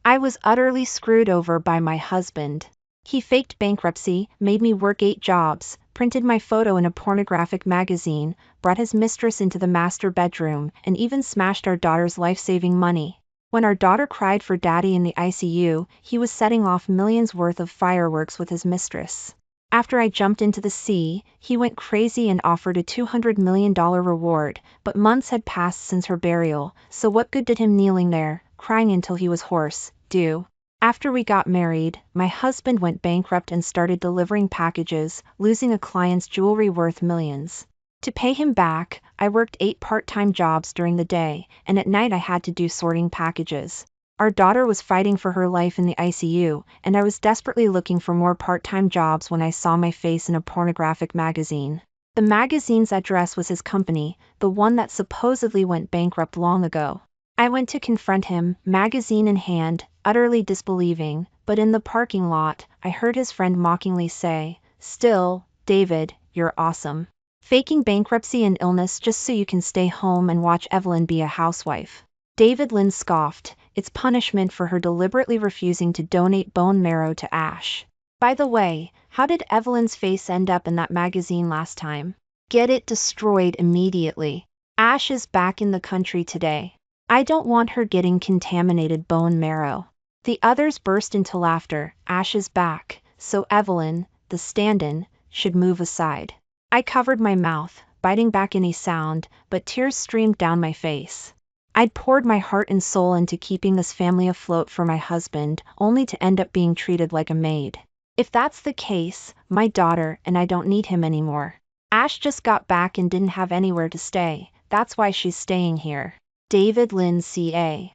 I was utterly screwed over by my husband. He faked bankruptcy, made me work 8 jobs, printed my photo in a pornographic magazine, brought his mistress into the master bedroom, and even smashed our daughter's life-saving money. When our daughter cried for daddy in the ICU, he was setting off millions worth of fireworks with his mistress. After I jumped into the sea, he went crazy and offered a $200 million reward, but months had passed since her burial, so what good did him kneeling there, crying until he was hoarse, do? After we got married, my husband went bankrupt and started delivering packages, losing a client's jewelry worth millions. To pay him back, I worked 8 part-time jobs during the day, and at night I had to do sorting packages. Our daughter was fighting for her life in the ICU, and I was desperately looking for more part-time jobs when I saw my face in a pornographic magazine. The magazine's address was his company, the one that supposedly went bankrupt long ago. I went to confront him, magazine in hand, utterly disbelieving, but in the parking lot, I heard his friend mockingly say, "Still, David, you're awesome. Faking bankruptcy and illness just so you can stay home and watch Evelyn be a housewife." David Lynn scoffed, it's punishment for her deliberately refusing to donate bone marrow to Ash. By the way, how did Evelyn's face end up in that magazine last time? Get it destroyed immediately. Ash is back in the country today. I don't want her getting contaminated bone marrow. The others burst into laughter. Ash is back, so Evelyn, the stand-in, should move aside. I covered my mouth, biting back any sound, but tears streamed down my face. I'd poured my heart and soul into keeping this family afloat for my husband, only to end up being treated like a maid. If that's the case, my daughter and I don't need him anymore. Ash just got back and didn't have anywhere to stay, that's why she's staying here. David Lynn CA.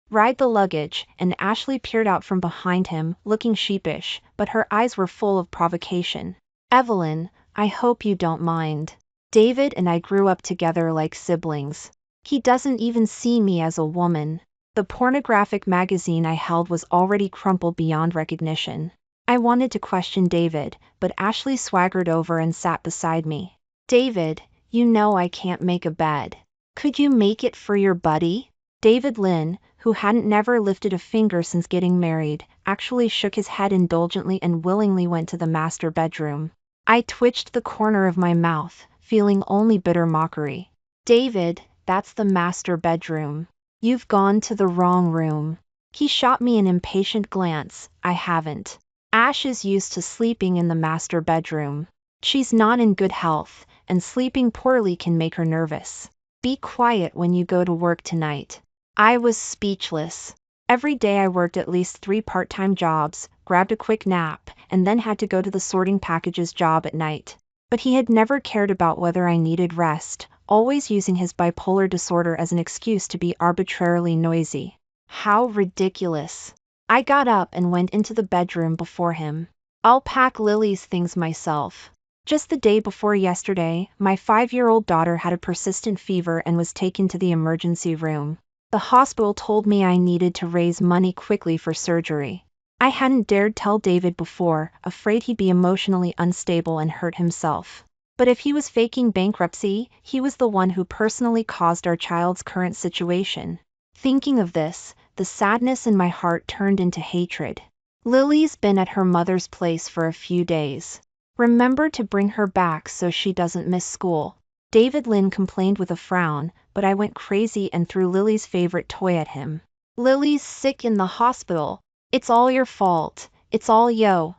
Ride the luggage, and Ashley peered out from behind him, looking sheepish, but her eyes were full of provocation. Evelyn, I hope you don't mind. David and I grew up together like siblings. He doesn't even see me as a woman. The pornographic magazine I held was already crumpled beyond recognition. I wanted to question David, but Ashley swaggered over and sat beside me. David, you know I can't make a bed. Could you make it for your buddy? David Lynn, who hadn't never lifted a finger since getting married, actually shook his head indulgently and willingly went to the master bedroom. I twitched the corner of my mouth, feeling only bitter mockery. David, that's the master bedroom. You've gone to the wrong room. He shot me an impatient glance. I haven't. Ash is used to sleeping in the master bedroom. She's not in good health, and sleeping poorly can make her nervous. Be quiet when you go to work tonight. I was speechless. Every day I worked at least 3 part-time jobs, grabbed a quick nap, and then had to go to the sorting packages job at night. But he had never cared about whether I needed rest, always using his bipolar disorder as an excuse to be arbitrarily noisy. How ridiculous. I got up and went into the bedroom before him. I'll pack Lily's things myself. Just the day before yesterday, my 5-year-old daughter had a persistent fever and was taken to the emergency room. The hospital told me I needed to raise money quickly for surgery. I hadn't dared tell David before, afraid he'd be emotionally unstable and hurt himself. But if he was faking bankruptcy, he was the one who personally caused our child's current situation. Thinking of this, the sadness in my heart turned into hatred. Lily's been at her mother's place for a few days. Remember to bring her back so she doesn't miss school. David Lynn complained with a frown, but I went crazy and threw Lily's favorite toy at him. Lily's sick in the hospital. It's all your fault. It's all you.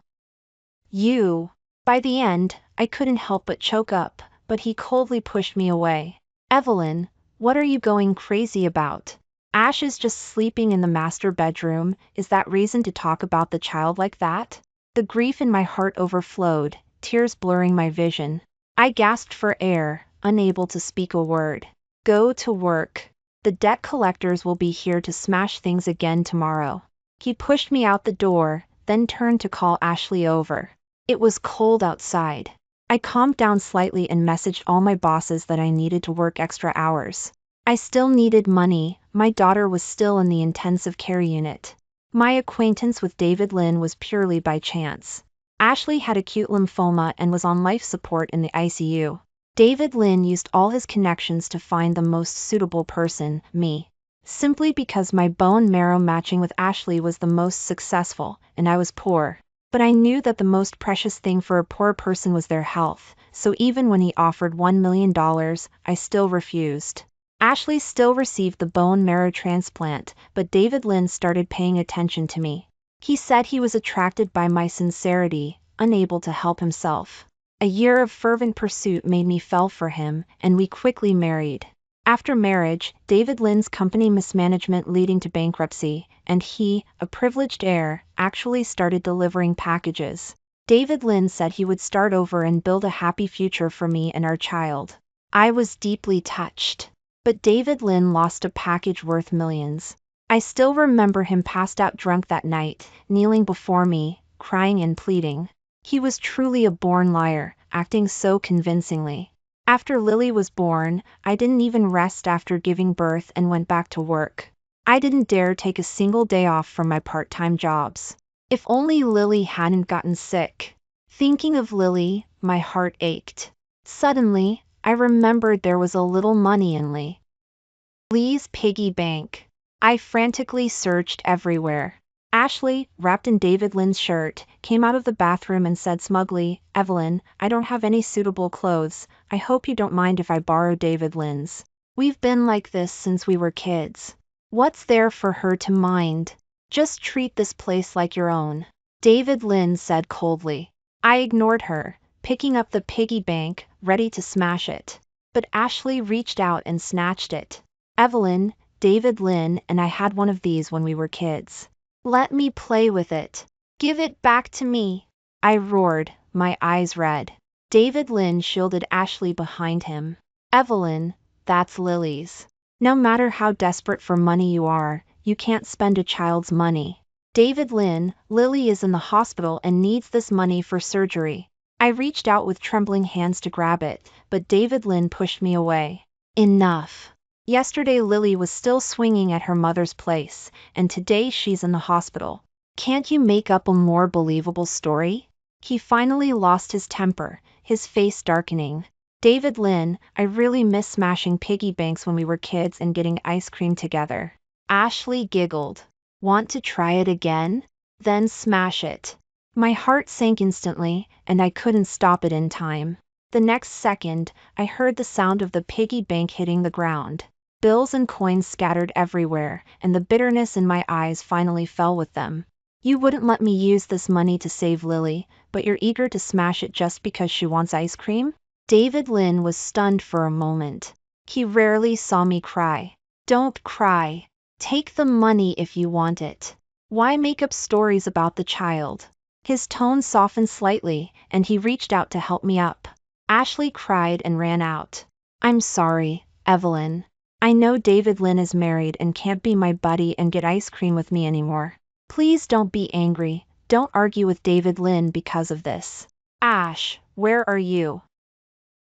By the end, I couldn't help but choke up, but he coldly pushed me away. Evelyn, what are you going crazy about? Ash is just sleeping in the master bedroom. Is that reason to talk about the child like that? The grief in my heart overflowed, tears blurring my vision. I gasped for air, unable to speak a word. Go to work. The debt collectors will be here to smash things again tomorrow. He pushed me out the door, then turned to call Ashley over. It was cold outside. I calmed down slightly and messaged all my bosses that I needed to work extra hours. I still needed money. My daughter was still in the intensive care unit. My acquaintance with David Lynn was purely by chance. Ashley had acute lymphoma and was on life support in the ICU. David Lynn used all his connections to find the most suitable person, me. simply because my bone marrow matching with Ashley was the most successful, and I was poor. But I knew that the most precious thing for a poor person was their health, so even when he offered $1 million, I still refused. Ashley still received the bone marrow transplant, but David Lynn started paying attention to me. He said he was attracted by my sincerity, unable to help himself. A year of fervent pursuit made me fall for him, and we quickly married. After marriage, David Lynn's company mismanagement leading to bankruptcy, and he, a privileged heir, actually started delivering packages. David Lynn said he would start over and build a happy future for me and our child. I was deeply touched. But David Lynn lost a package worth millions. I still remember him passed out drunk that night, kneeling before me, crying and pleading. He was truly a born liar, acting so convincingly. After Lily was born, I didn't even rest after giving birth and went back to work. I didn't dare take a single day off from my part-time jobs. If only Lily hadn't gotten sick. Thinking of Lily, my heart ached. Suddenly, I remembered there was a little money in Lee's piggy bank. I frantically searched everywhere. Ashley, wrapped in David Lynn's shirt, came out of the bathroom and said smugly, "Evelyn, I don't have any suitable clothes. I hope you don't mind if I borrow David Lynn's. We've been like this since we were kids." What's there for her to mind? Just treat this place like your own, David Lynn said coldly. I ignored her, picking up the piggy bank, ready to smash it. But Ashley reached out and snatched it. "Evelyn, David Lynn and I had one of these when we were kids. Let me play with it. Give it back to me," I roared, my eyes red. David Lynn shielded Ashley behind him. "Evelyn, that's Lily's. No matter how desperate for money you are, you can't spend a child's money. David Lynn, Lily is in the hospital and needs this money for surgery." I reached out with trembling hands to grab it, but David Lynn pushed me away. "Enough. Yesterday Lily was still swinging at her mother's place, and today she's in the hospital. Can't you make up a more believable story?" He finally lost his temper, his face darkening. "David Lynn, I really miss smashing piggy banks when we were kids and getting ice cream together." Ashley giggled. "Want to try it again? Then smash it." My heart sank instantly, and I couldn't stop it in time. The next second, I heard the sound of the piggy bank hitting the ground. Bills and coins scattered everywhere, and the bitterness in my eyes finally fell with them. "You wouldn't let me use this money to save Lily, but you're eager to smash it just because she wants ice cream?" David Lynn was stunned for a moment. He rarely saw me cry. "Don't cry. Take the money if you want it. Why make up stories about the child?" His tone softened slightly, and he reached out to help me up. Ashley cried and ran out. "I'm sorry, Evelyn. I know David Lynn is married and can't be my buddy and get ice cream with me anymore. Please don't be angry. Don't argue with David Lynn because of this." "Ash, where are you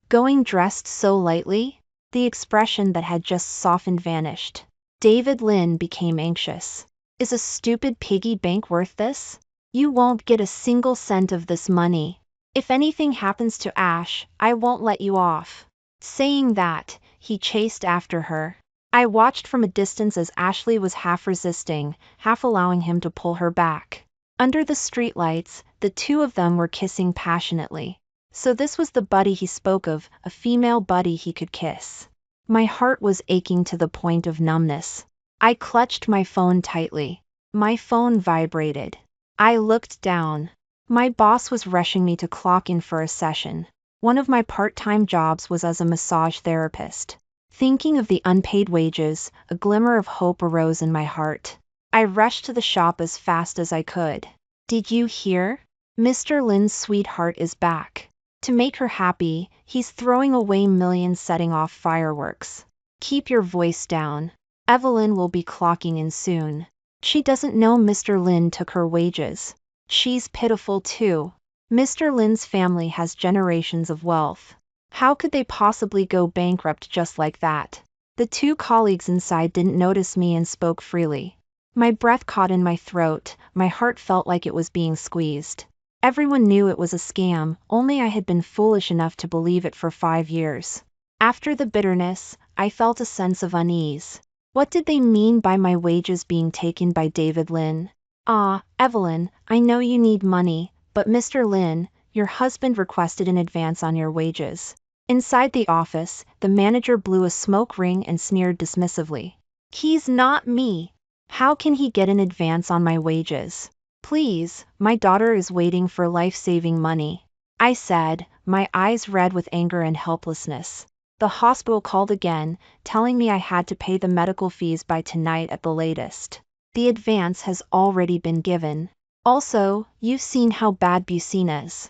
going dressed so lightly?" The expression that had just softened vanished. David Lynn became anxious. "Is a stupid piggy bank worth this? You won't get a single cent of this money. If anything happens to Ash, I won't let you off." Saying that, he chased after her. I watched from a distance as Ashley was half resisting, half allowing him to pull her back. Under the streetlights, the two of them were kissing passionately. So this was the buddy he spoke of, a female buddy he could kiss. My heart was aching to the point of numbness. I clutched my phone tightly. My phone vibrated. I looked down. My boss was rushing me to clock in for a session. One of my part-time jobs was as a massage therapist. Thinking of the unpaid wages, a glimmer of hope arose in my heart. I rushed to the shop as fast as I could. "Did you hear? Mr. Lynn's sweetheart is back. To make her happy, he's throwing away millions setting off fireworks. Keep your voice down. Evelyn will be clocking in soon. She doesn't know Mr. Lynn took her wages. She's pitiful too. Mr. Lynn's family has generations of wealth. How could they possibly go bankrupt just like that?" The two colleagues inside didn't notice me and spoke freely. My breath caught in my throat, my heart felt like it was being squeezed. Everyone knew it was a scam, only I had been foolish enough to believe it for 5 years. After the bitterness, I felt a sense of unease. What did they mean by my wages being taken by David Lin? Ah, Evelyn, I know you need money, but Mr. Lin, your husband requested an advance on your wages. Inside the office, the manager blew a smoke ring and sneered dismissively. He's not me. How can he get an advance on my wages? Please, my daughter is waiting for life-saving money, I said, my eyes red with anger and helplessness. The hospital called again, telling me I had to pay the medical fees by tonight at the latest. The advance has already been given. Also, you've seen how bad Bucina's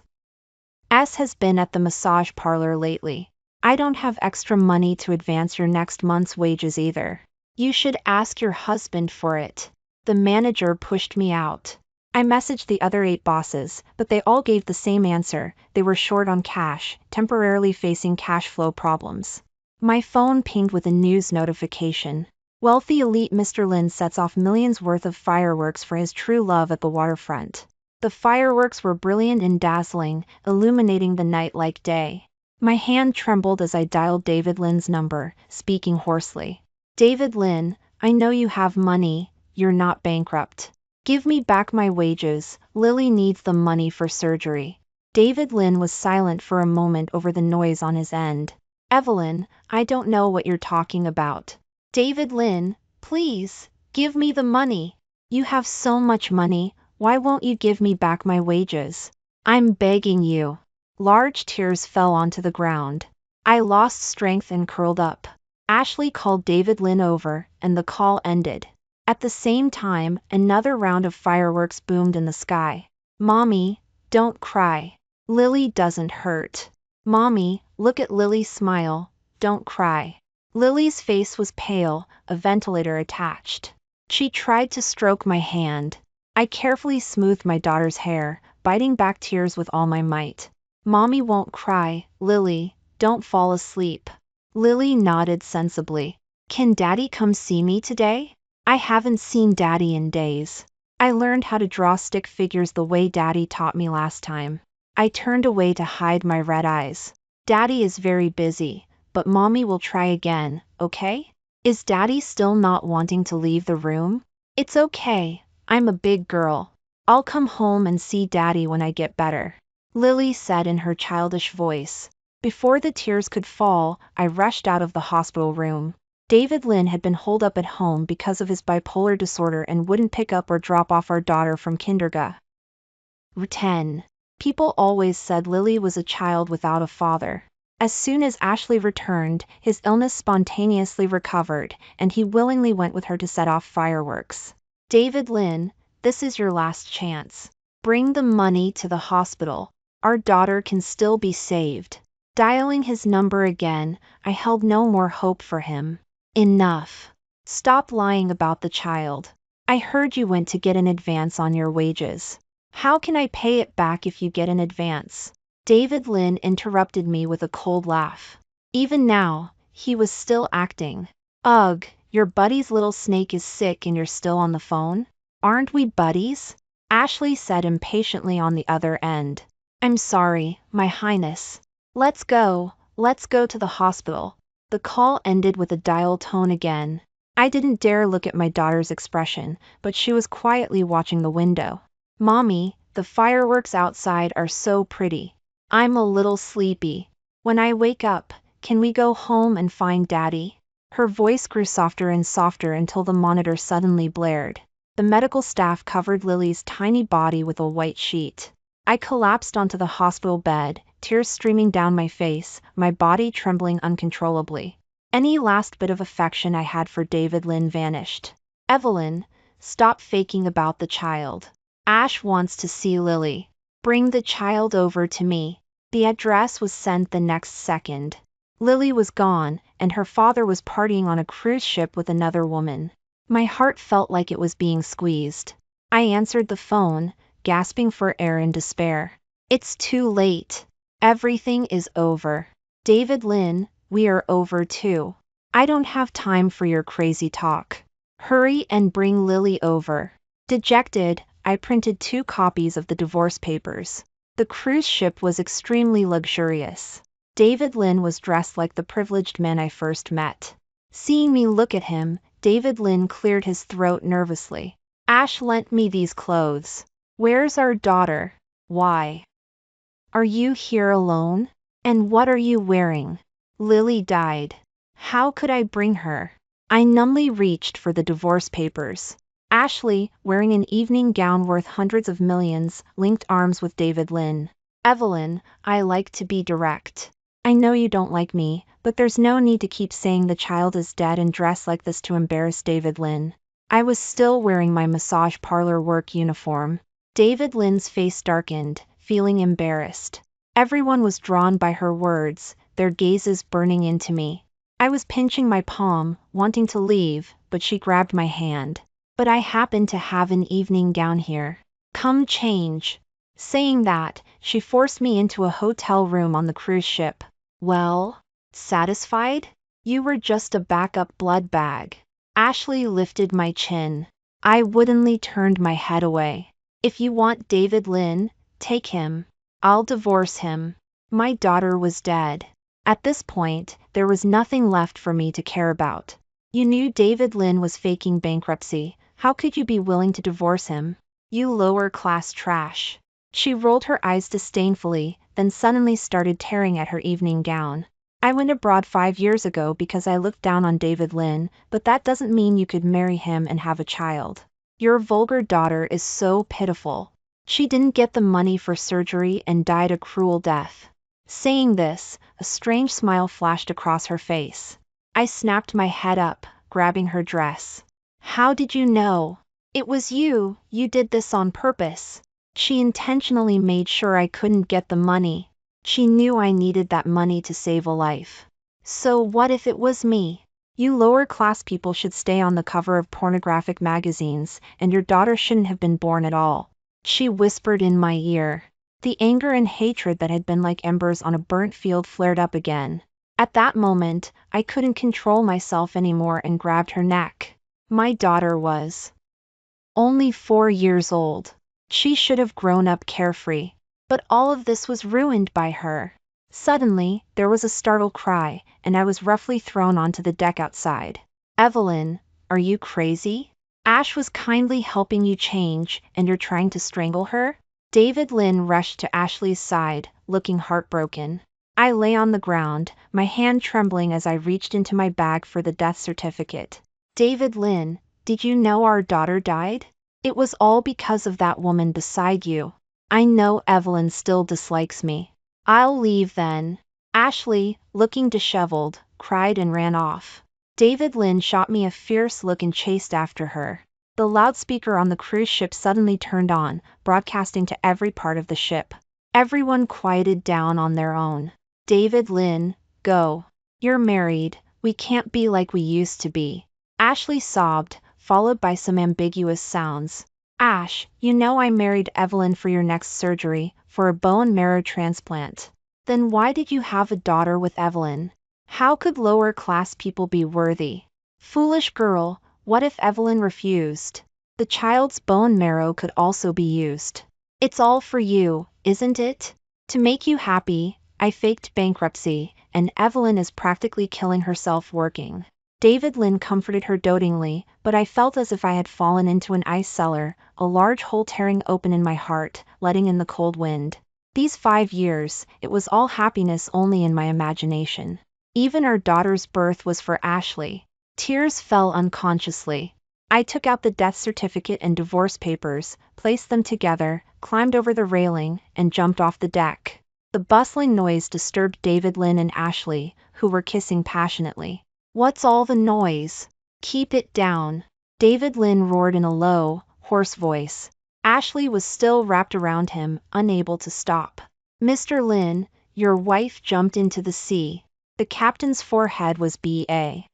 has been at the massage parlor lately. I don't have extra money to advance your next month's wages either. You should ask your husband for it. The manager pushed me out. I messaged the other 8 bosses, but they all gave the same answer. They were short on cash, temporarily facing cash flow problems. My phone pinged with a news notification. Wealthy elite Mr. Lin sets off millions worth of fireworks for his true love at the waterfront. The fireworks were brilliant and dazzling, illuminating the night like day. My hand trembled as I dialed David Lin's number, speaking hoarsely. David Lin, I know you have money, you're not bankrupt. Give me back my wages, Lily needs the money for surgery. David Lin was silent for a moment over the noise on his end. Evelyn, I don't know what you're talking about. David Lin, please, give me the money. You have so much money, why won't you give me back my wages? I'm begging you. Large tears fell onto the ground. I lost strength and curled up. Ashley called David Lin over, and the call ended. At the same time, another round of fireworks boomed in the sky. Mommy, don't cry. Lily doesn't hurt. Mommy, look at Lily's smile, don't cry. Lily's face was pale, a ventilator attached. She tried to stroke my hand. I carefully smoothed my daughter's hair, biting back tears with all my might. Mommy won't cry, Lily, don't fall asleep. Lily nodded sensibly. Can Daddy come see me today? I haven't seen Daddy in days. I learned how to draw stick figures the way Daddy taught me last time. I turned away to hide my red eyes. Daddy is very busy, but Mommy will try again, okay? Is Daddy still not wanting to leave the room? It's okay, I'm a big girl. I'll come home and see Daddy when I get better, Lily said in her childish voice. Before the tears could fall, I rushed out of the hospital room. David Lin had been holed up at home because of his bipolar disorder and wouldn't pick up or drop off our daughter from kindergarten. 10. People always said Lily was a child without a father. As soon as Ashley returned, his illness spontaneously recovered, and he willingly went with her to set off fireworks. David Lin, this is your last chance. Bring the money to the hospital. Our daughter can still be saved. Dialing his number again, I held no more hope for him. Enough. Stop lying about the child. I heard you went to get an advance on your wages. How can I pay it back if you get an advance? David Lin interrupted me with a cold laugh. Even now, he was still acting. Ugh, your buddy's little snake is sick and you're still on the phone? Aren't we buddies? Ashley said impatiently on the other end. I'm sorry, my highness. Let's go to the hospital. The call ended with a dial tone again. I didn't dare look at my daughter's expression, but she was quietly watching the window. Mommy, the fireworks outside are so pretty. I'm a little sleepy. When I wake up, can we go home and find Daddy? Her voice grew softer and softer until the monitor suddenly blared. The medical staff covered Lily's tiny body with a white sheet. I collapsed onto the hospital bed, tears streaming down my face, my body trembling uncontrollably. Any last bit of affection I had for David Lin vanished. Evelyn, stop faking about the child. Ash wants to see Lily. Bring the child over to me. The address was sent the next second. Lily was gone, and her father was partying on a cruise ship with another woman. My heart felt like it was being squeezed. I answered the phone, gasping for air in despair. It's too late. Everything is over. David Lin, we are over too. I don't have time for your crazy talk. Hurry and bring Lily over. Dejected, I printed 2 copies of the divorce papers. The cruise ship was extremely luxurious. David Lin was dressed like the privileged man I first met. Seeing me look at him, David Lynn cleared his throat nervously. Ash lent me these clothes. Where's our daughter? Why are you here alone? And what are you wearing? Lily died. How could I bring her? I numbly reached for the divorce papers. Ashley, wearing an evening gown worth hundreds of millions, linked arms with David Lynn. Evelyn, I like to be direct. I know you don't like me, but there's no need to keep saying the child is dead and dress like this to embarrass David Lynn. I was still wearing my massage parlor work uniform. David Lynn's face darkened, feeling embarrassed. Everyone was drawn by her words, their gazes burning into me. I was pinching my palm, wanting to leave, but she grabbed my hand. But I happen to have an evening gown here. Come change. Saying that, she forced me into a hotel room on the cruise ship. Well, satisfied? You were just a backup blood bag. Ashley lifted my chin. I woodenly turned my head away. If you want David Lynn, take him. I'll divorce him. My daughter was dead. At this point, there was nothing left for me to care about. You knew David Lynn was faking bankruptcy. How could you be willing to divorce him? You lower-class trash. She rolled her eyes disdainfully, then suddenly started tearing at her evening gown. I went abroad 5 years ago because I looked down on David Lynn, but that doesn't mean you could marry him and have a child. Your vulgar daughter is so pitiful. She didn't get the money for surgery and died a cruel death. Saying this, a strange smile flashed across her face. I snapped my head up, grabbing her dress. How did you know? It was you did this on purpose. She intentionally made sure I couldn't get the money. She knew I needed that money to save a life. So what if it was me? You lower-class people should stay on the cover of pornographic magazines, and your daughter shouldn't have been born at all. She whispered in my ear. The anger and hatred that had been like embers on a burnt field flared up again. At that moment, I couldn't control myself anymore and grabbed her neck. My daughter was only 4 years old. She should have grown up carefree. But all of this was ruined by her. Suddenly, there was a startled cry, and I was roughly thrown onto the deck outside. Evelyn, are you crazy? Ash was kindly helping you change, and you're trying to strangle her? David Lynn rushed to Ashley's side, looking heartbroken. I lay on the ground, my hand trembling as I reached into my bag for the death certificate. David Lynn, did you know our daughter died? It was all because of that woman beside you. I know Evelyn still dislikes me. I'll leave then. Ashley, looking disheveled, cried and ran off. David Lynn shot me a fierce look and chased after her. The loudspeaker on the cruise ship suddenly turned on, broadcasting to every part of the ship. Everyone quieted down on their own. David Lynn, go. You're married, we can't be like we used to be. Ashley sobbed, followed by some ambiguous sounds. Ash, you know I married Evelyn for your next surgery, for a bone marrow transplant. Then why did you have a daughter with Evelyn? How could lower-class people be worthy? Foolish girl, what if Evelyn refused? The child's bone marrow could also be used. It's all for you, isn't it? To make you happy, I faked bankruptcy, and Evelyn is practically killing herself working. David Lynn comforted her dotingly, but I felt as if I had fallen into an ice cellar, a large hole tearing open in my heart, letting in the cold wind. These 5 years, it was all happiness only in my imagination. Even our daughter's birth was for Ashley. Tears fell unconsciously. I took out the death certificate and divorce papers, placed them together, climbed over the railing, and jumped off the deck. The bustling noise disturbed David Lynn and Ashley, who were kissing passionately. What's all the noise? Keep it down. David Lynn roared in a low, hoarse voice. Ashley was still wrapped around him, unable to stop. Mr. Lynn, your wife jumped into the sea. The captain's forehead was B.A.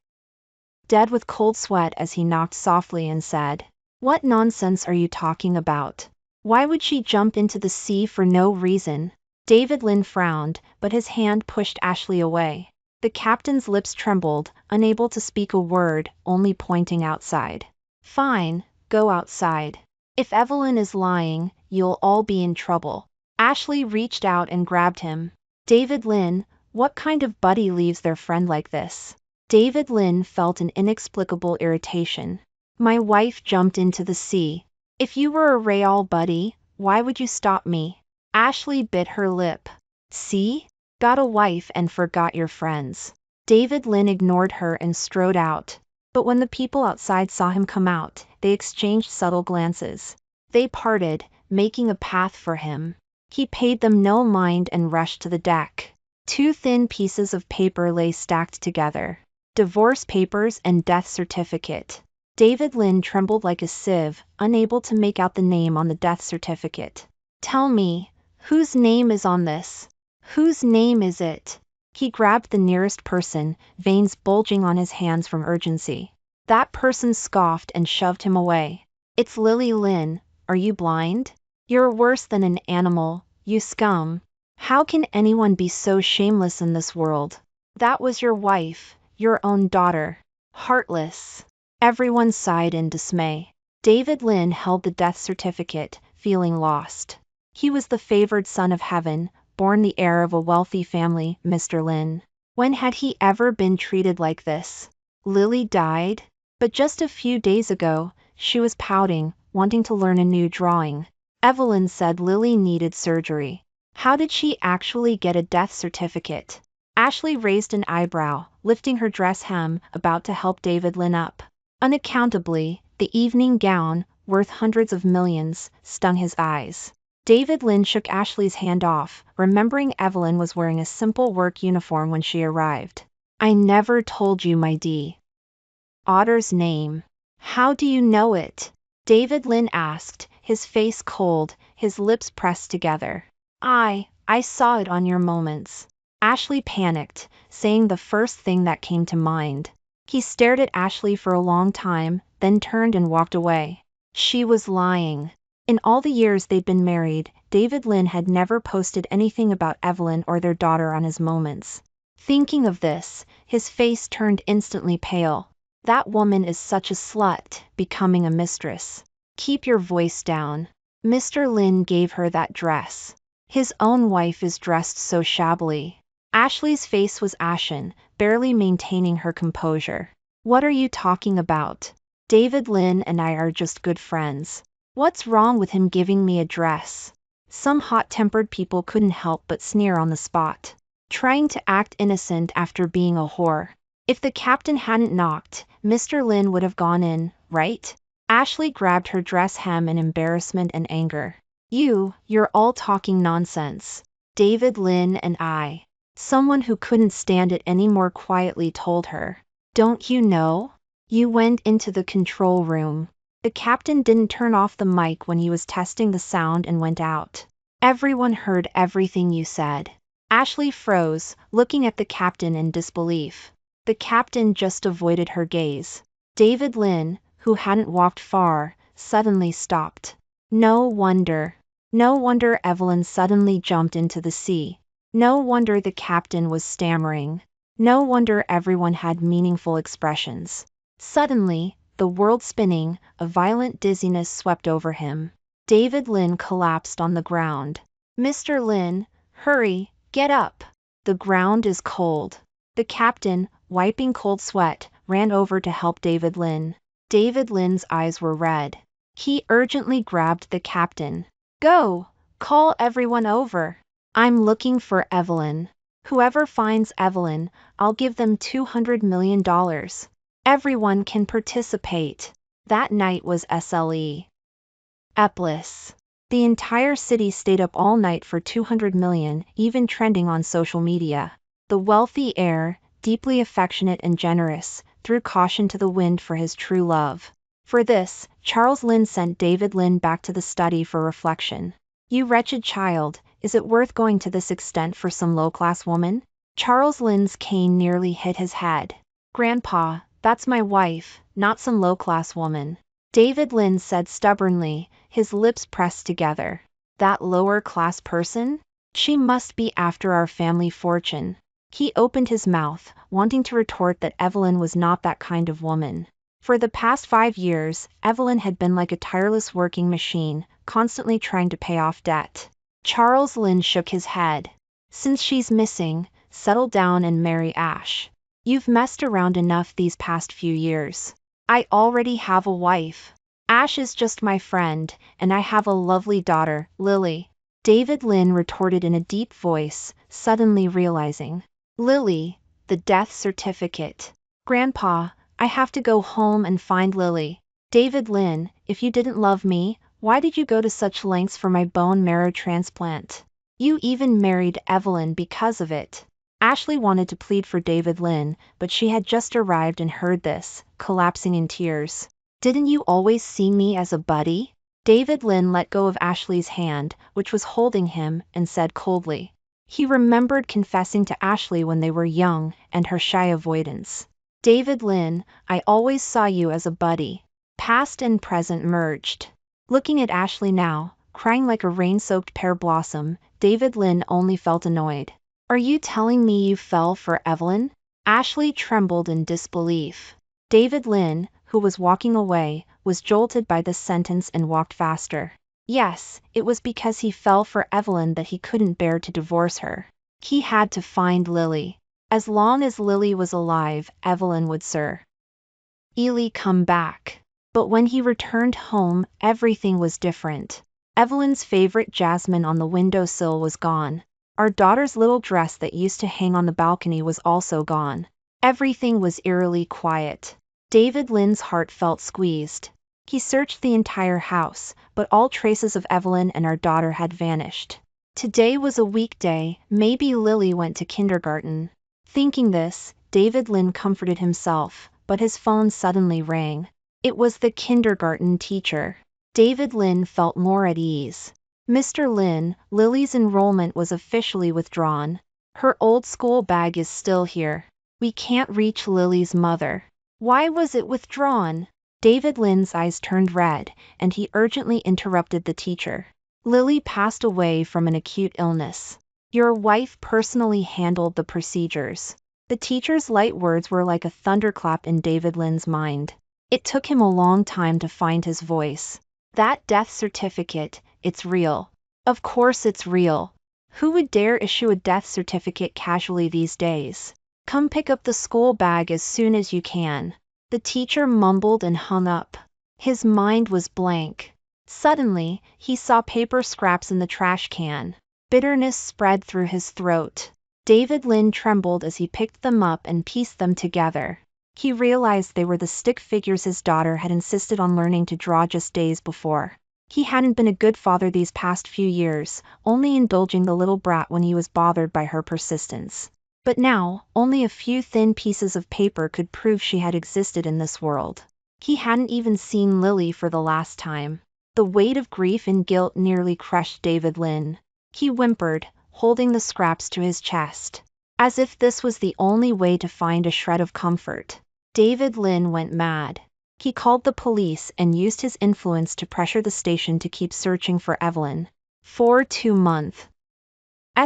dead with cold sweat as he knocked softly and said, "What nonsense are you talking about? Why would she jump into the sea for no reason?" David Lynn frowned, but his hand pushed Ashley away. The captain's lips trembled, unable to speak a word, only pointing outside. "Fine, go outside. If Evelyn is lying, you'll all be in trouble." Ashley reached out and grabbed him. David Lynn, what kind of buddy leaves their friend like this? David Lynn felt an inexplicable irritation. My wife jumped into the sea. If you were a real buddy, why would you stop me? Ashley bit her lip. See? Got a wife and forgot your friends. David Lynn ignored her and strode out. But when the people outside saw him come out, they exchanged subtle glances. They parted, making a path for him. He paid them no mind and rushed to the deck. Two thin pieces of paper lay stacked together. Divorce papers and death certificate. David Lynn trembled like a sieve, unable to make out the name on the death certificate. Tell me, whose name is on this? Whose name is it? He grabbed the nearest person, veins bulging on his hands from urgency. That person scoffed and shoved him away. It's Lily Lynn, are you blind? You're worse than an animal, you scum. How can anyone be so shameless in this world? That was your wife, your own daughter. Heartless. Everyone sighed in dismay. David Lynn held the death certificate, feeling lost. He was the favored son of heaven, born the heir of a wealthy family, Mr. Lynn. When had he ever been treated like this? Lily died? But just a few days ago, she was pouting, wanting to learn a new drawing. Evelyn said Lily needed surgery. How did she actually get a death certificate? Ashley raised an eyebrow, lifting her dress hem, about to help David Lynn up. Unaccountably, the evening gown, worth hundreds of millions, stung his eyes. David Lynn shook Ashley's hand off, remembering Evelyn was wearing a simple work uniform when she arrived. I never told you my daughter's name. How do you know it? David Lynn asked, his face cold, his lips pressed together. I saw it on your moments. Ashley panicked, saying the first thing that came to mind. He stared at Ashley for a long time, then turned and walked away. She was lying. In all the years they'd been married, David Lynn had never posted anything about Evelyn or their daughter on his moments. Thinking of this, his face turned instantly pale. That woman is such a slut, becoming a mistress. Keep your voice down. Mr. Lynn gave her that dress. His own wife is dressed so shabbily. Ashley's face was ashen, barely maintaining her composure. What are you talking about? David Lynn and I are just good friends. What's wrong with him giving me a dress? Some hot-tempered people couldn't help but sneer on the spot. Trying to act innocent after being a whore. If the captain hadn't knocked, Mr. Lynn would have gone in, right? Ashley grabbed her dress hem in embarrassment and anger. You're all talking nonsense. David Lynn and I. Someone who couldn't stand it anymore quietly told her. Don't you know? You went into the control room. The captain didn't turn off the mic when he was testing the sound and went out. Everyone heard everything you said. Ashley froze, looking at the captain in disbelief. The captain just avoided her gaze. David Lynn, who hadn't walked far, suddenly stopped. No wonder Evelyn suddenly jumped into the sea. No wonder the captain was stammering. No wonder everyone had meaningful expressions. Suddenly, the world spinning, a violent dizziness swept over him. David Lynn collapsed on the ground. Mr. Lynn, hurry, get up. The ground is cold. The captain, wiping cold sweat, ran over to help David Lynn. David Lynn's eyes were red. He urgently grabbed the captain. Go! Call everyone over. I'm looking for Evelyn. Whoever finds Evelyn, I'll give them $200 million. Everyone can participate. That night was SLE. Epless. The entire city stayed up all night for $200 million, even trending on social media. The wealthy heir, deeply affectionate and generous, threw caution to the wind for his true love. For this, Charles Lynn sent David Lynn back to the study for reflection. You wretched child, is it worth going to this extent for some low-class woman? Charles Lynn's cane nearly hit his head. Grandpa, that's my wife, not some low-class woman. David Lynn said stubbornly, his lips pressed together. That lower-class person? She must be after our family fortune. He opened his mouth, wanting to retort that Evelyn was not that kind of woman. For the past 5 years, Evelyn had been like a tireless working machine, constantly trying to pay off debt. Charles Lynn shook his head. Since she's missing, settle down and marry Ash. You've messed around enough these past few years. I already have a wife. Ash is just my friend, and I have a lovely daughter, Lily. David Lynn retorted in a deep voice, suddenly realizing. Lily, the death certificate. Grandpa, I have to go home and find Lily. David Lynn, if you didn't love me, why did you go to such lengths for my bone marrow transplant? You even married Evelyn because of it. Ashley wanted to plead for David Lynn, but she had just arrived and heard this, collapsing in tears. Didn't you always see me as a buddy? David Lynn let go of Ashley's hand, which was holding him, and said coldly. He remembered confessing to Ashley when they were young, and her shy avoidance. David Lynn, I always saw you as a buddy. Past and present merged. Looking at Ashley now, crying like a rain-soaked pear blossom, David Lynn only felt annoyed. Are you telling me you fell for Evelyn? Ashley trembled in disbelief. David Lynn, who was walking away, was jolted by this sentence and walked faster. Yes, it was because he fell for Evelyn that he couldn't bear to divorce her. He had to find Lily. As long as Lily was alive, Evelyn would come back. But when he returned home, everything was different. Evelyn's favorite jasmine on the windowsill was gone. Our daughter's little dress that used to hang on the balcony was also gone. Everything was eerily quiet. David Lynn's heart felt squeezed. He searched the entire house, but all traces of Evelyn and our daughter had vanished. Today was a weekday, maybe Lily went to kindergarten. Thinking this, David Lynn comforted himself, but his phone suddenly rang. It was the kindergarten teacher. David Lynn felt more at ease. Mr. Lynn, Lily's enrollment was officially withdrawn. Her old school bag is still here. We can't reach Lily's mother. Why was it withdrawn? David Lynn's eyes turned red, and he urgently interrupted the teacher. Lily passed away from an acute illness. Your wife personally handled the procedures. The teacher's light words were like a thunderclap in David Lynn's mind. It took him a long time to find his voice. That death certificate, it's real. Of course it's real. Who would dare issue a death certificate casually these days? Come pick up the school bag as soon as you can. The teacher mumbled and hung up. His mind was blank. Suddenly, he saw paper scraps in the trash can. Bitterness spread through his throat. David Lynn trembled as he picked them up and pieced them together. He realized they were the stick figures his daughter had insisted on learning to draw just days before. He hadn't been a good father these past few years, only indulging the little brat when he was bothered by her persistence. But now, only a few thin pieces of paper could prove she had existed in this world. He hadn't even seen Lily for the last time. The weight of grief and guilt nearly crushed David Lynn. He whimpered, holding the scraps to his chest. As if this was the only way to find a shred of comfort. David Lynn went mad. He called the police and used his influence to pressure the station to keep searching for Evelyn. For 2 months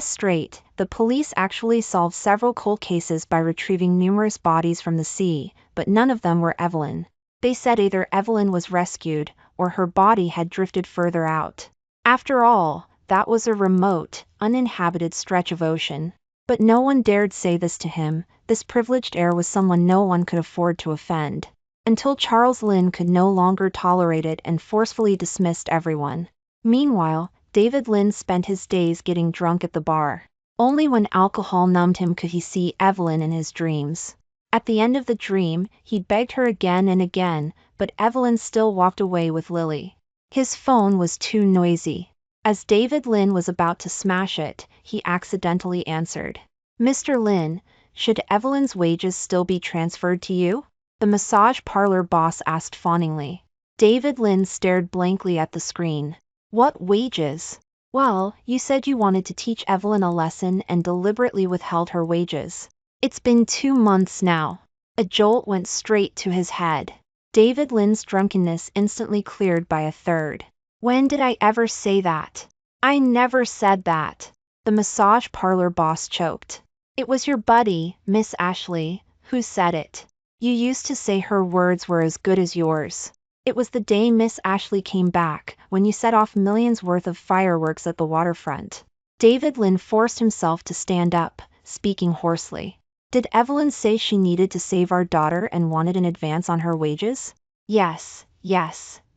straight, the police actually solved several cold cases by retrieving numerous bodies from the sea, but none of them were Evelyn. They said either Evelyn was rescued, or her body had drifted further out. After all, that was a remote, uninhabited stretch of ocean. But no one dared say this to him. This privileged heir was someone no one could afford to offend. Until Charles Lynn could no longer tolerate it and forcefully dismissed everyone. Meanwhile, David Lynn spent his days getting drunk at the bar. Only when alcohol numbed him could he see Evelyn in his dreams. At the end of the dream, he begged her again and again, but Evelyn still walked away with Lily. His phone was too noisy. As David Lynn was about to smash it, he accidentally answered. Mr. Lynn, should Evelyn's wages still be transferred to you? The massage parlor boss asked fawningly. David Lynn stared blankly at the screen. What wages? Well, you said you wanted to teach Evelyn a lesson and deliberately withheld her wages. It's been 2 months now. A jolt went straight to his head. David Lynn's drunkenness instantly cleared by a third. When did I ever say that? I never said that. The massage parlor boss choked. It was your buddy, Miss Ashley, who said it. You used to say her words were as good as yours. It was the day Miss Ashley came back, when you set off millions worth of fireworks at the waterfront. David Lynn forced himself to stand up, speaking hoarsely. Did Evelyn say she needed to save our daughter and wanted an advance on her wages? Yes,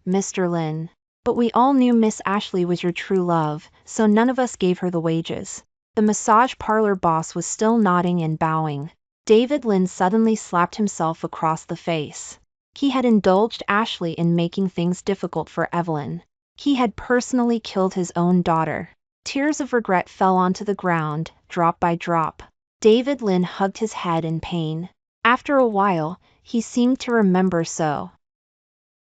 Mr. Lin. But we all knew Miss Ashley was your true love, so none of us gave her the wages. The massage parlor boss was still nodding and bowing. David Lin suddenly slapped himself across the face. He had indulged Ashley in making things difficult for Evelyn. He had personally killed his own daughter. Tears of regret fell onto the ground, drop by drop. David Lin hugged his head in pain. After a while, he seemed to remember so.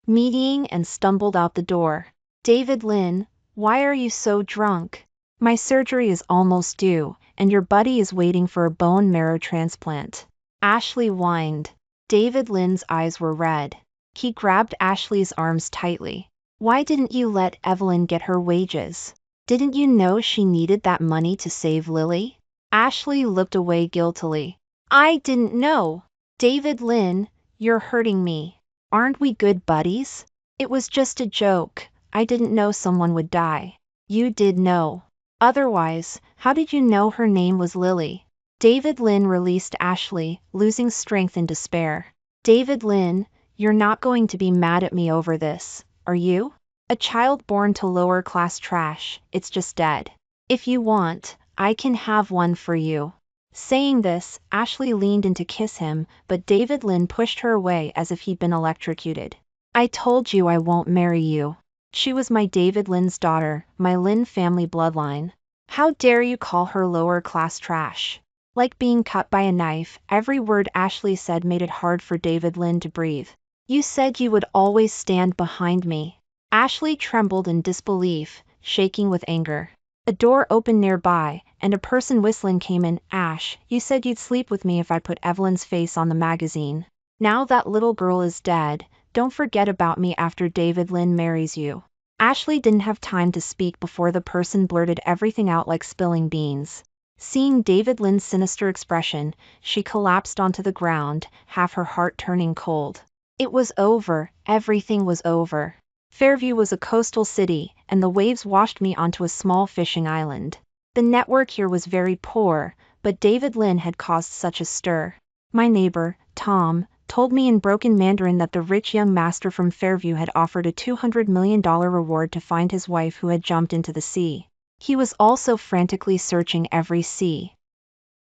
Meeting and stumbled out the door. David Lin, why are you so drunk? My surgery is almost due, and your buddy is waiting for a bone marrow transplant. Ashley whined. David Lin's eyes were red. He grabbed Ashley's arms tightly. Why didn't you let Evelyn get her wages? Didn't you know she needed that money to save Lily? Ashley looked away guiltily. I didn't know. David Lin, you're hurting me. Aren't we good buddies? It was just a joke. I didn't know someone would die. You did know. Otherwise, how did you know her name was Lily? David Lin released Ashley, losing strength in despair. David Lin, you're not going to be mad at me over this, are you? A child born to lower class trash, it's just dead. If you want, I can have one for you. Saying this, Ashley leaned in to kiss him, but David Lin pushed her away as if he'd been electrocuted. I told you I won't marry you. She was my David Lin's daughter, my Lin family bloodline. How dare you call her lower class trash? Like being cut by a knife, every word Ashley said made it hard for David Lin to breathe. You said you would always stand behind me. Ashley trembled in disbelief, shaking with anger. A door opened nearby, and a person whistling came in. Ash, you said you'd sleep with me if I put Evelyn's face on the magazine. Now that little girl is dead, don't forget about me after David Lin marries you. Ashley didn't have time to speak before the person blurted everything out like spilling beans. Seeing David Lin's sinister expression, she collapsed onto the ground, half her heart turning cold. It was over, everything was over. Fairview was a coastal city, and the waves washed me onto a small fishing island. The network here was very poor, but David Lin had caused such a stir. My neighbor, Tom, told me in broken Mandarin that the rich young master from Fairview had offered a $200 million reward to find his wife who had jumped into the sea. He was also frantically searching every sea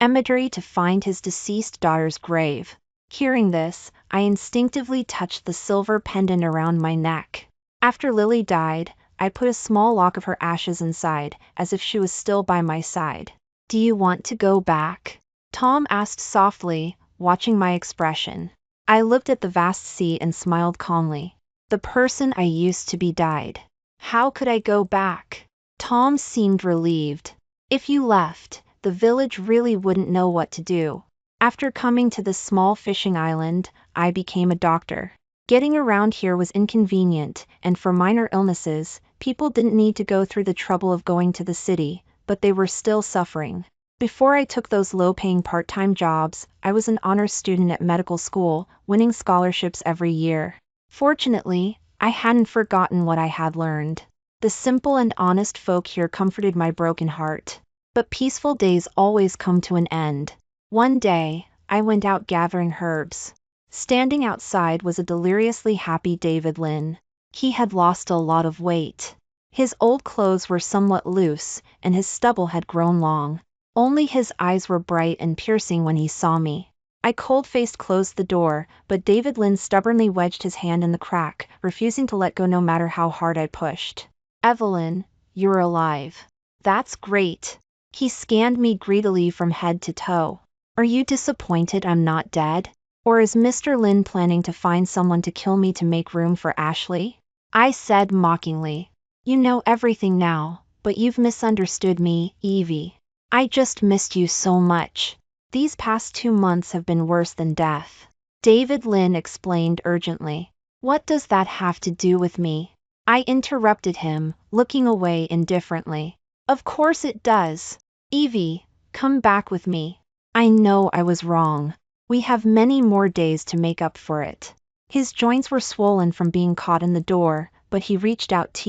cemetery to find his deceased daughter's grave. Hearing this, I instinctively touched the silver pendant around my neck. After Lily died, I put a small lock of her ashes inside, as if she was still by my side. Do you want to go back? Tom asked softly, watching my expression. I looked at the vast sea and smiled calmly. The person I used to be died. How could I go back? Tom seemed relieved. If you left, the village really wouldn't know what to do. After coming to this small fishing island, I became a doctor. Getting around here was inconvenient, and for minor illnesses, people didn't need to go through the trouble of going to the city, but they were still suffering. Before I took those low-paying part-time jobs, I was an honors student at medical school, winning scholarships every year. Fortunately, I hadn't forgotten what I had learned. The simple and honest folk here comforted my broken heart. But peaceful days always come to an end. One day, I went out gathering herbs. Standing outside was a deliriously happy David Lin. He had lost a lot of weight. His old clothes were somewhat loose, and his stubble had grown long. Only his eyes were bright and piercing when he saw me. I cold-faced closed the door, but David Lin stubbornly wedged his hand in the crack, refusing to let go no matter how hard I pushed. Evelyn, you're alive. That's great. He scanned me greedily from head to toe. Are you disappointed I'm not dead? Or is Mr. Lin planning to find someone to kill me to make room for Ashley? I said mockingly. You know everything now, but you've misunderstood me, Evie. I just missed you so much. These past 2 months have been worse than death. David Lin explained urgently. What does that have to do with me? I interrupted him, looking away indifferently. Of course it does. Evie, come back with me. I know I was wrong. We have many more days to make up for it. His joints were swollen from being caught in the door, but he reached out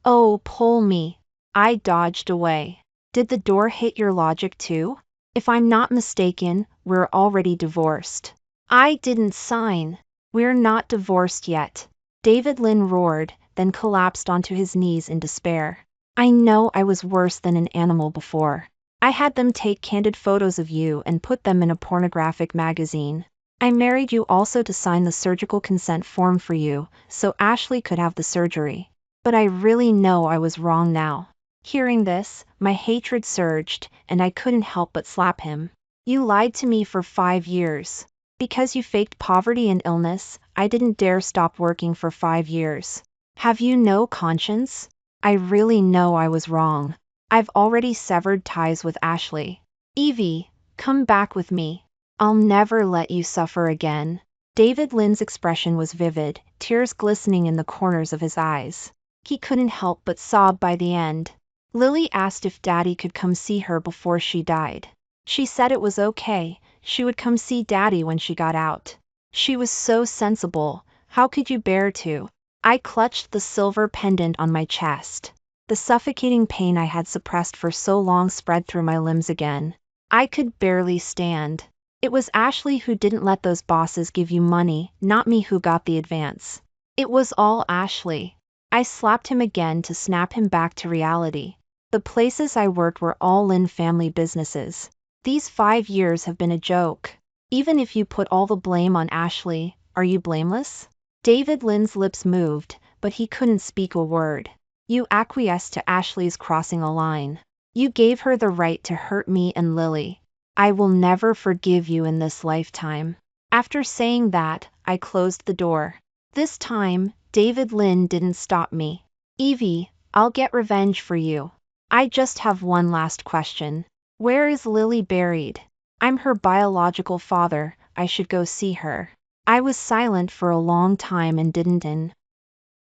Oh, pull me. I dodged away. Did the door hit your logic too? If I'm not mistaken, we're already divorced. I didn't sign. We're not divorced yet. David Lynn roared, then collapsed onto his knees in despair. I know I was worse than an animal before. I had them take candid photos of you and put them in a pornographic magazine. I married you also to sign the surgical consent form for you, so Ashley could have the surgery. But I really know I was wrong now. Hearing this, my hatred surged, and I couldn't help but slap him. You lied to me for 5 years. Because you faked poverty and illness, I didn't dare stop working for 5 years. Have you no conscience? I really know I was wrong. I've already severed ties with Ashley. Evie, come back with me. I'll never let you suffer again. David Lynn's expression was vivid, tears glistening in the corners of his eyes. He couldn't help but sob by the end. Lily asked if Daddy could come see her before she died. She said it was okay, she would come see Daddy when she got out. She was so sensible, how could you bear to? I clutched the silver pendant on my chest. The suffocating pain I had suppressed for so long spread through my limbs again. I could barely stand. It was Ashley who didn't let those bosses give you money, not me who got the advance. It was all Ashley. I slapped him again to snap him back to reality. The places I worked were all Lynn family businesses. These 5 years have been a joke. Even if you put all the blame on Ashley, are you blameless? David Lynn's lips moved, but he couldn't speak a word. You acquiesced to Ashley's crossing a line. You gave her the right to hurt me and Lily. I will never forgive you in this lifetime. After saying that, I closed the door. This time, David Lynn didn't stop me. Evie, I'll get revenge for you. I just have one last question. Where is Lily buried? I'm her biological father, I should go see her. I was silent for a long time and didn't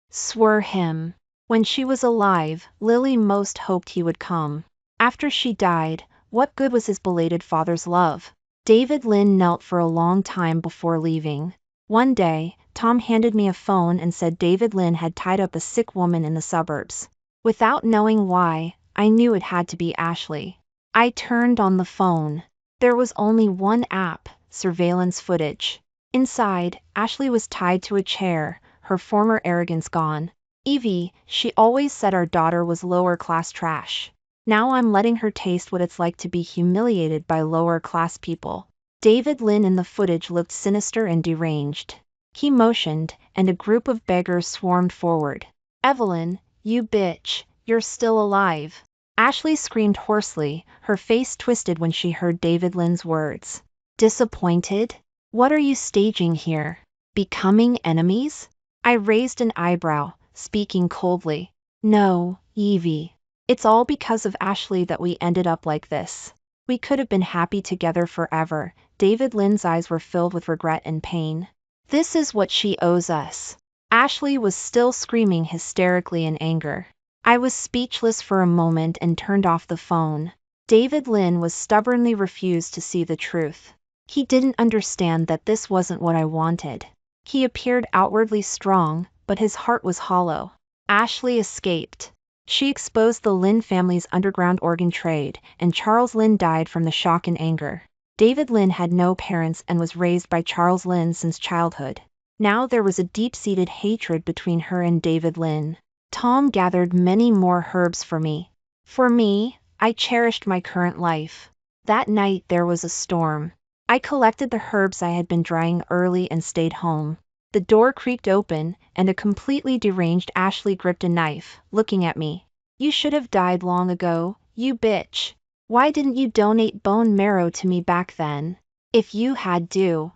swear him. When she was alive, Lily most hoped he would come. After she died, what good was his belated father's love? David Lynn knelt for a long time before leaving. One day, Tom handed me a phone and said David Lynn had tied up a sick woman in the suburbs. Without knowing why, I knew it had to be Ashley. I turned on the phone. There was only one app, surveillance footage. Inside, Ashley was tied to a chair, her former arrogance gone. Evie, she always said our daughter was lower-class trash. Now I'm letting her taste what it's like to be humiliated by lower-class people. David Lynn in the footage looked sinister and deranged. He motioned, and a group of beggars swarmed forward. Evelyn, you bitch, you're still alive. Ashley screamed hoarsely, her face twisted when she heard David Lynn's words. Disappointed? What are you staging here? Becoming enemies? I raised an eyebrow, speaking coldly. No, Evie. It's all because of Ashley that we ended up like this. We could have been happy together forever. David Lynn's eyes were filled with regret and pain. This is what she owes us. Ashley was still screaming hysterically in anger. I was speechless for a moment and turned off the phone. David Lynn was stubbornly refused to see the truth. He didn't understand that this wasn't what I wanted. He appeared outwardly strong, but his heart was hollow. Ashley escaped. She exposed the Lynn family's underground organ trade, and Charles Lynn died from the shock and anger. David Lynn had no parents and was raised by Charles Lynn since childhood. Now there was a deep-seated hatred between her and David Lynn. Tom gathered many more herbs for me. For me, I cherished my current life. That night there was a storm. I collected the herbs I had been drying early and stayed home. The door creaked open, and a completely deranged Ashley gripped a knife, looking at me. You should have died long ago, you bitch. Why didn't you donate bone marrow to me back then? If you had donate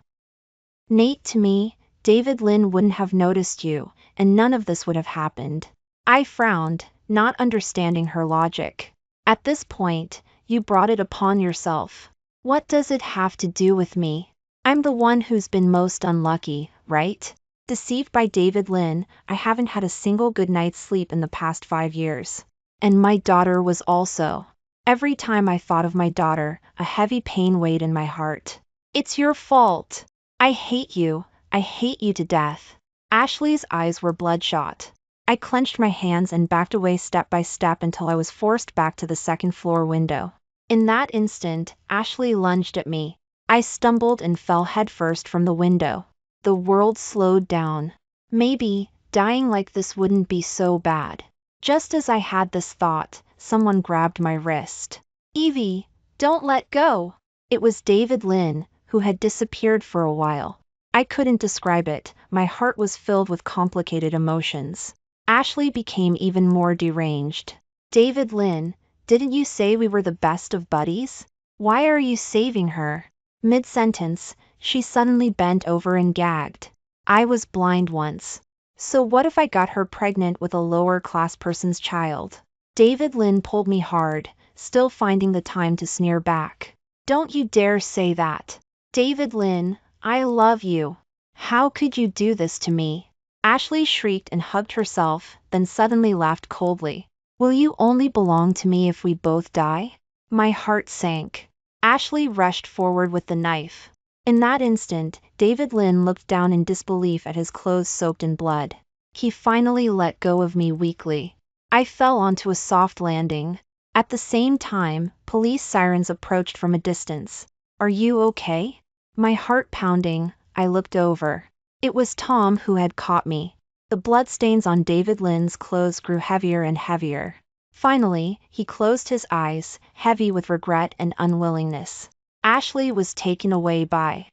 to me, David Lynn wouldn't have noticed you, and none of this would have happened. I frowned, not understanding her logic. At this point, you brought it upon yourself. What does it have to do with me? I'm the one who's been most unlucky, right? Deceived by David Lynn, I haven't had a single good night's sleep in the past 5 years. And my daughter was also. Every time I thought of my daughter, a heavy pain weighed in my heart. It's your fault. I hate you to death. Ashley's eyes were bloodshot. I clenched my hands and backed away step by step until I was forced back to the second-floor window. In that instant, Ashley lunged at me. I stumbled and fell headfirst from the window. The world slowed down. Maybe, dying like this wouldn't be so bad. Just as I had this thought, someone grabbed my wrist. Evie, don't let go. It was David Lynn, who had disappeared for a while. I couldn't describe it, my heart was filled with complicated emotions. Ashley became even more deranged. David Lynn, didn't you say we were the best of buddies? Why are you saving her? Mid-sentence, she suddenly bent over and gagged. I was blind once. So what if I got her pregnant with a lower-class person's child? David Lynn pulled me hard, still finding the time to sneer back. Don't you dare say that. David Lynn, I love you. How could you do this to me? Ashley shrieked and hugged herself, then suddenly laughed coldly. Will you only belong to me if we both die? My heart sank. Ashley rushed forward with the knife. In that instant, David Lynn looked down in disbelief at his clothes soaked in blood. He finally let go of me weakly. I fell onto a soft landing. At the same time, police sirens approached from a distance. Are you okay? My heart pounding, I looked over. It was Tom who had caught me. The bloodstains on David Lynn's clothes grew heavier and heavier. Finally, he closed his eyes, heavy with regret and unwillingness. Ashley was taken away by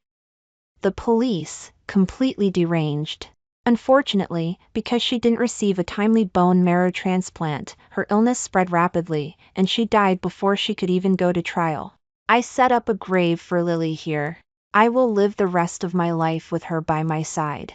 the police, completely deranged. Unfortunately, because she didn't receive a timely bone marrow transplant, her illness spread rapidly, and she died before she could even go to trial. I set up a grave for Lily here. I will live the rest of my life with her by my side.